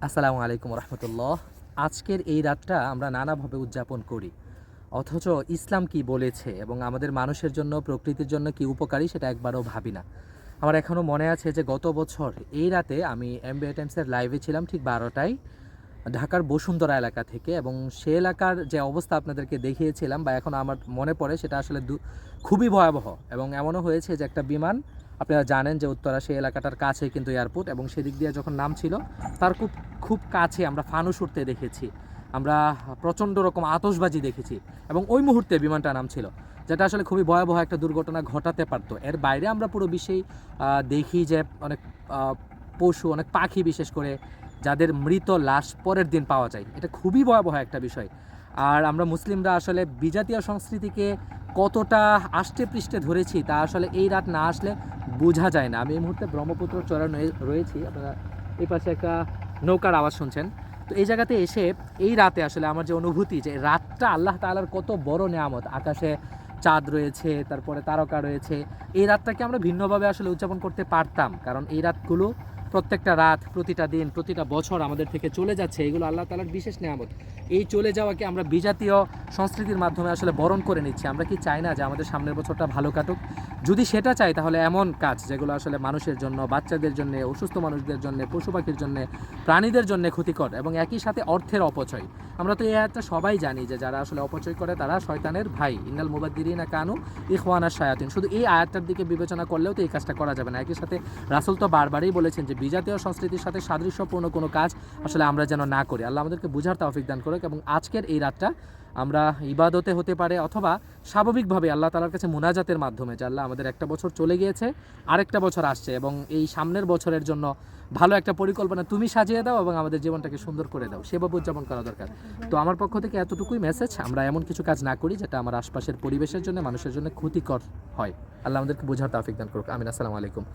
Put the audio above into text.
আসসালামু আলাইকুম রহমতুল্লাহ। আজকের এই রাতটা আমরা নানাভাবে উদযাপন করি, অথচ ইসলাম কি বলেছে এবং আমাদের মানুষের জন্য প্রকৃতির জন্য কি উপকারী সেটা একবারও ভাবি না। আমার এখনও মনে আছে যে গত বছর এই রাতে আমি এমবিএ টাইমসের লাইভে ছিলাম ঠিক 12টায় ঢাকার বসুন্ধরা এলাকা থেকে, এবং সে এলাকার যে অবস্থা আপনাদেরকে দেখিয়েছিলাম বা এখন আমার মনে পড়ে সেটা আসলে খুবই ভয়াবহ। এবং এমনও হয়েছে যে একটা বিমান, আপনারা জানেন যে উত্তরা সেই এলাকাটার কাছে কিন্তু এয়ারপোর্ট, এবং সেদিক দিয়ে যখন নামছিল তার খুব খুব কাছে আমরা ফানুস উঠতে দেখেছি, আমরা প্রচণ্ড রকম আতশবাজি দেখেছি, এবং ওই মুহূর্তে বিমানটা নামছিল, যেটা আসলে খুবই ভয়াবহ একটা দুর্ঘটনা ঘটাতে পারতো। এর বাইরে আমরা পুরো বিশ্বেই দেখি যে অনেক পশু, অনেক পাখি বিশেষ করে, যাদের মৃত লাশ পরের দিন পাওয়া যায়। এটা খুবই ভয়াবহ একটা বিষয়। আর আমরা মুসলিমরা আসলে বিজাতীয় সংস্কৃতিকে কতটা আষ্টে পৃষ্ঠে ধরেছি তা আসলে এই রাত না আসলে বোঝা যায় না। আমি এই মুহূর্তে ব্রহ্মপুত্র চড়া রয়েছি, আপনারা এই পাশে একটা নৌকার আওয়াজ শুনছেন। তো এই জায়গাতে এসে এই রাতে আসলে আমার যে অনুভূতি, যে রাতটা আল্লাহ তাআলার কত বড় নেয়ামত, আকাশে চাঁদ রয়েছে, তারপরে তারকা রয়েছে, এই রাতটাকে আমরা ভিন্নভাবে আসলে উদযাপন করতে পারতাম। কারণ এই রাতগুলো, প্রত্যেকটা রাত, প্রতিটা দিন, প্রতিটা বছর আমাদের থেকে চলে যাচ্ছে, এগুলো আল্লাহ তাআলার বিশেষ নেয়ামত। এই চলে যাওয়াকে আমরা বিজাতীয় সংস্কৃতির মাধ্যমে আসলে বরণ করে নিচ্ছি। আমরা কি চাই না যে আমাদের সামনের বছরটা ভালো কাটুক? যদি সেটা চাই তাহলে এমন কাজ যেগুলো আসলে মানুষের জন্য, বাচ্চাদের জন্য, অসুস্থ মানুষদের জন্য, পশু পাখির জন্য, প্রাণীদের জন্য ক্ষতিকর, এবং একই সাথে অর্থের অপচয়। আমরা তো এই আয়াতটা সবাই জানি যে যারা আসলে অপচয় করে তারা শয়তানের ভাই, ইন্নাল মুবাদ্দিরিনা কানু ইখওয়ানাশ শায়াতিন। শুধু এই আয়াতটার দিকে বিবেচনা করলেও তো এই কাজটা করা যাবে না। একই সাথে রাসূল তো বারবারই বলেছেন যে বিজাতীয় সংস্কৃতির সাথে সাদৃশ্যপূর্ণ কোনো কাজ আসলে আমরা যেন না করি। আল্লাহ আমাদেরকে বুঝার তৌফিক দান করুক, এবং আজকের এই রাতটা আমরা ইবাদতে হতে পারে অথবা স্বাভাবিকভাবে আল্লাহ তাআলার কাছে মুনাজাতের মাধ্যমে, যে আল্লাহ আমাদের একটা বছর চলে গিয়েছে, আরেকটা বছর আসছে, এবং এই সামনের বছরের জন্য ভালো একটা পরিকল্পনা তুমি সাজিয়ে দাও এবং আমাদের জীবনটাকে সুন্দর করে দাও, সেভাবে উদযাপন করা দরকার। তো আমার পক্ষ থেকে এতটুকুই মেসেজ, আমরা এমন কিছু কাজ না করি যেটা আমার আশপাশের পরিবেশের জন্য, মানুষের জন্য ক্ষতিকর হয়। আল্লাহ আমাদেরকে বোঝার তৌফিক দান করুক। আমিন। আসসালামু আলাইকুম।